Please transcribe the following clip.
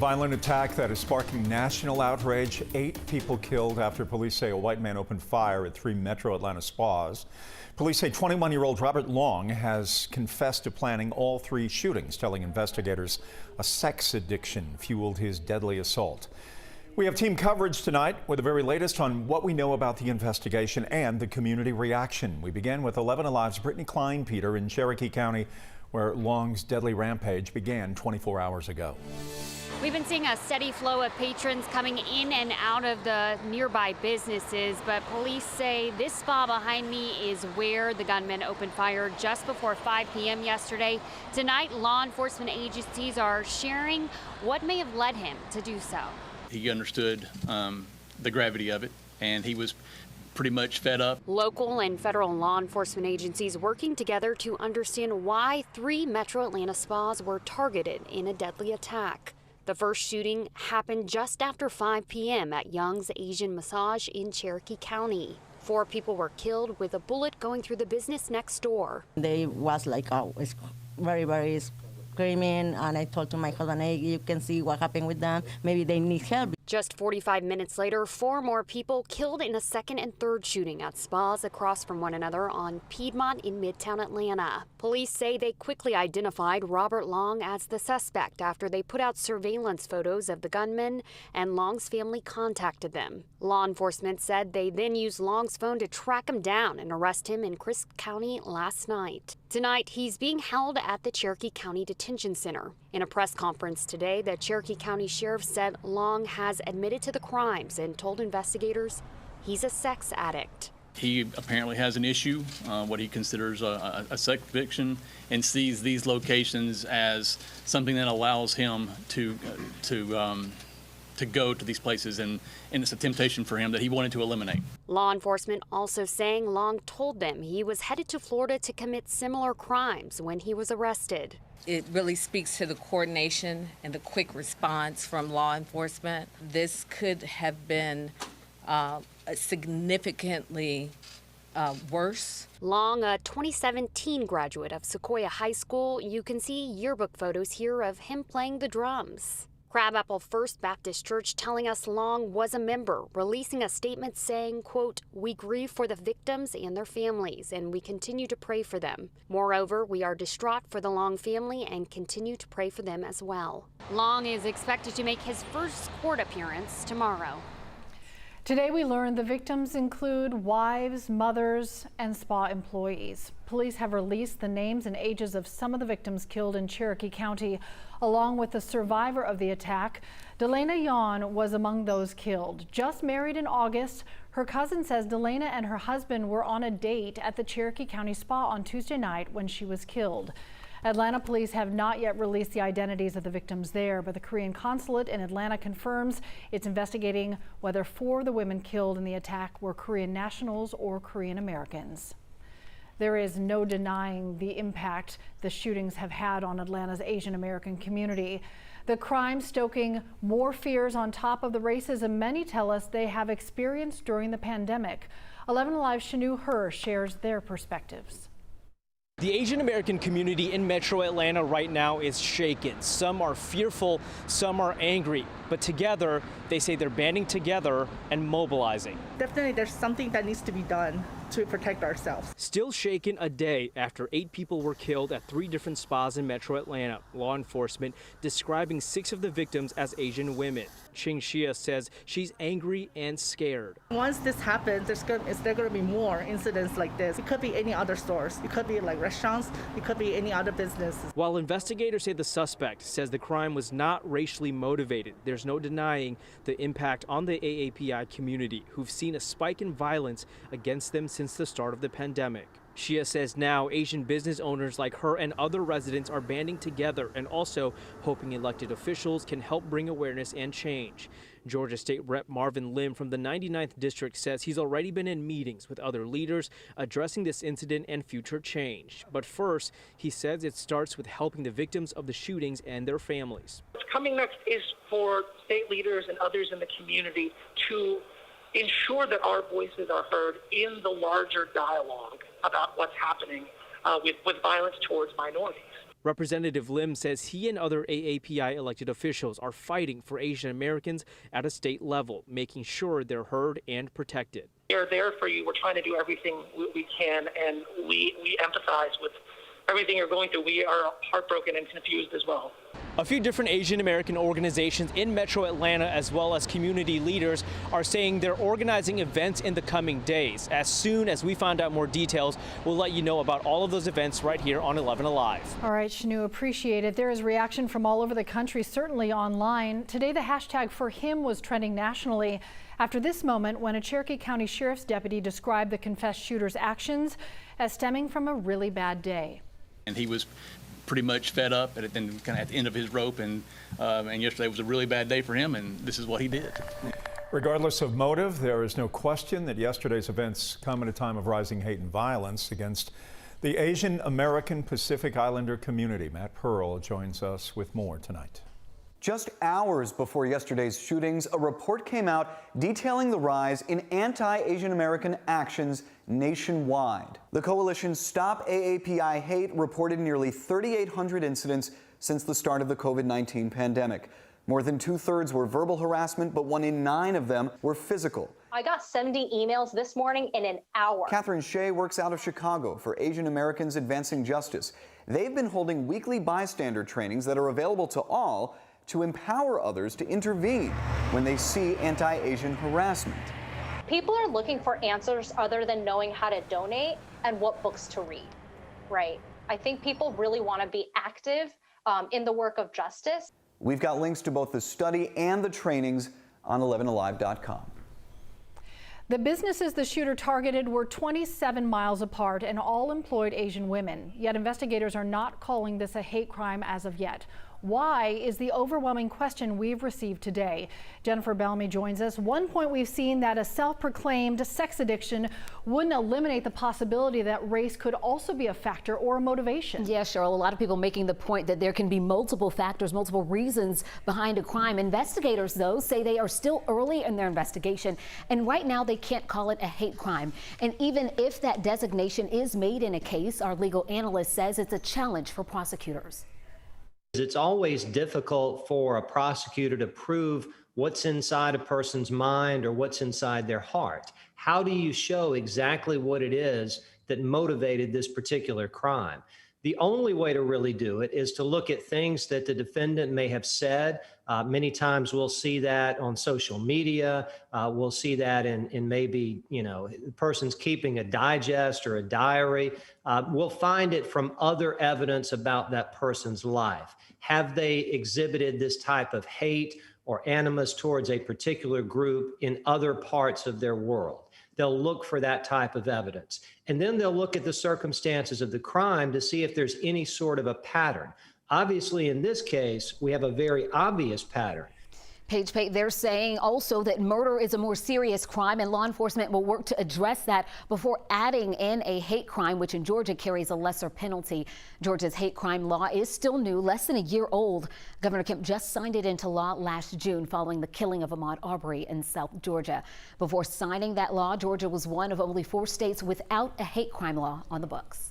Violent attack that is sparking national outrage. 8 people killed after police say a white man opened fire at 3 metro Atlanta spas. Police say 21-year-old Robert Long has confessed to planning all 3 shootings, telling investigators a sex addiction fueled his deadly assault. We have team coverage tonight with the very latest on what we know about the investigation and the community reaction. We begin with 11 Alive's Brittany Klein-Peter in Cherokee County, where Long's deadly rampage began 24 hours ago. We've been seeing a steady flow of patrons coming in and out of the nearby businesses, but police say this spa behind me is where the gunman opened fire just before 5 p.m. yesterday. Tonight, law enforcement agencies are sharing what may have led him to do so. He understood the gravity of it, and he was pretty much fed up. Local and federal law enforcement agencies working together to understand why 3 metro Atlanta spas were targeted in a deadly attack. The first shooting happened just after 5 p.m. at Young's Asian Massage in Cherokee County. 4 people were killed with a bullet going through the business next door. They was like, oh, it's very screaming, and I told to my husband, hey, you can see what happened with them. Maybe they need help. Just 45 minutes later, 4 more people killed in a second and third shooting at spas across from one another on Piedmont in Midtown Atlanta. Police say they quickly identified Robert Long as the suspect after they put out surveillance photos of the gunman, and Long's family contacted them. Law enforcement said they then used Long's phone to track him down and arrest him in Crisp County last night. Tonight, he's being held at the Cherokee County Detention Center. In a press conference today, the Cherokee County Sheriff said Long has admitted to the crimes and told investigators he's a sex addict. He apparently has an issue, what he considers a sex addiction, and sees these locations as something that allows him to go to these places, and it's a temptation for him that he wanted to eliminate. Law enforcement also saying Long told them he was headed to Florida to commit similar crimes when he was arrested. It really speaks to the coordination and the quick response from law enforcement. This could have been significantly worse. Long, a 2017 graduate of Sequoia High School, you can see yearbook photos here of him playing the drums. Crabapple First Baptist Church telling us Long was a member, releasing a statement saying, quote, "We grieve for the victims and their families, and we continue to pray for them. Moreover, we are distraught for the Long family and continue to pray for them as well." Long is expected to make his first court appearance tomorrow. Today we learned the victims include wives, mothers, and spa employees. Police have released the names and ages of some of the victims killed in Cherokee County, along with the survivor of the attack. Delana Yawn was among those killed. Just married in August, her cousin says Delana and her husband were on a date at the Cherokee County Spa on Tuesday night when she was killed. Atlanta police have not yet released the identities of the victims there, but the Korean consulate in Atlanta confirms it's investigating whether 4 of the women killed in the attack were Korean nationals or Korean Americans. There is no denying the impact the shootings have had on Atlanta's Asian American community. The crime stoking more fears on top of the racism many tell us they have experienced during the pandemic. 11 Alive's Shanu Her shares their perspectives. The Asian American community in Metro Atlanta right now is shaken. Some are fearful, some are angry, but together they say they're banding together and mobilizing. Definitely there's something that needs to be done to protect ourselves. Still shaken a day after 8 people were killed at 3 different spas in Metro Atlanta. Law enforcement describing 6 of the victims as Asian women. Ching Shia says she's angry and scared. Once this happens, there going to be more incidents like this. It could be any other stores. It could be like restaurants. It could be any other businesses. While investigators say the suspect says the crime was not racially motivated, there's no denying the impact on the AAPI community, who've seen a spike in violence against them since the start of the pandemic. Shia says now Asian business owners like her and other residents are banding together and also hoping elected officials can help bring awareness and change. Georgia State Rep Marvin Lim from the 99th District says he's already been in meetings with other leaders addressing this incident and future change. But first, he says it starts with helping the victims of the shootings and their families. What's coming next is for state leaders and others in the community to ensure that our voices are heard in the larger dialogue about what's happening with violence towards minorities. Representative Lim says he and other AAPI elected officials are fighting for Asian Americans at a state level, making sure they're heard and protected. We are there for you. We're trying to do everything we can, and we empathize with everything you're going through. We are heartbroken and confused as well. A few different Asian American organizations in Metro Atlanta, as well as community leaders, are saying they're organizing events in the coming days. As soon as we find out more details, we'll let you know about all of those events right here on 11 Alive. All right, Shanu, appreciate it. There is reaction from all over the country, certainly online. Today, the hashtag For Him was trending nationally after this moment when a Cherokee County Sheriff's deputy described the confessed shooter's actions as stemming from a really bad day. And he was pretty much fed up and kind of at the end of his rope, and yesterday was a really bad day for him, and this is what he did. Regardless of motive, there is no question that yesterday's events come at a time of rising hate and violence against the Asian American Pacific Islander community. Matt Pearl joins us with more tonight. Just hours before yesterday's shootings, a report came out detailing the rise in anti-Asian American actions nationwide. The coalition Stop AAPI Hate reported nearly 3,800 incidents since the start of the COVID-19 pandemic. More than 2/3 were verbal harassment, but 1 in 9 of them were physical. I got 70 emails this morning in an hour. Catherine Shea works out of Chicago for Asian Americans Advancing Justice. They've been holding weekly bystander trainings that are available to all to empower others to intervene when they see anti-Asian harassment. People are looking for answers other than knowing how to donate and what books to read, right? I think people really want to be active in the work of justice. We've got links to both the study and the trainings on 11alive.com. The businesses the shooter targeted were 27 miles apart and all employed Asian women. Yet investigators are not calling this a hate crime as of yet. Why is the overwhelming question we've received today. Jennifer Bellamy joins us. One point we've seen that a self-proclaimed sex addiction wouldn't eliminate the possibility that race could also be a factor or a motivation. Yeah, Cheryl, a lot of people making the point that there can be multiple factors, multiple reasons behind a crime. Investigators, though, say they are still early in their investigation, and right now they can't call it a hate crime. And even if that designation is made in a case, our legal analyst says it's a challenge for prosecutors. It's always difficult for a prosecutor to prove what's inside a person's mind or what's inside their heart. How do you show exactly what it is that motivated this particular crime? The only way to really do it is to look at things that the defendant may have said. Many times we'll see that on social media. We'll see that in maybe, the person's keeping a digest or a diary. We'll find it from other evidence about that person's life. Have they exhibited this type of hate or animus towards a particular group in other parts of their world? They'll look for that type of evidence. And then they'll look at the circumstances of the crime to see if there's any sort of a pattern. Obviously, in this case, we have a very obvious pattern. Paige, they're saying also that murder is a more serious crime, and law enforcement will work to address that before adding in a hate crime, which in Georgia carries a lesser penalty. Georgia's hate crime law is still new, less than a year old. Governor Kemp just signed it into law last June following the killing of Ahmaud Arbery in South Georgia. Before signing that law, Georgia was one of only 4 states without a hate crime law on the books.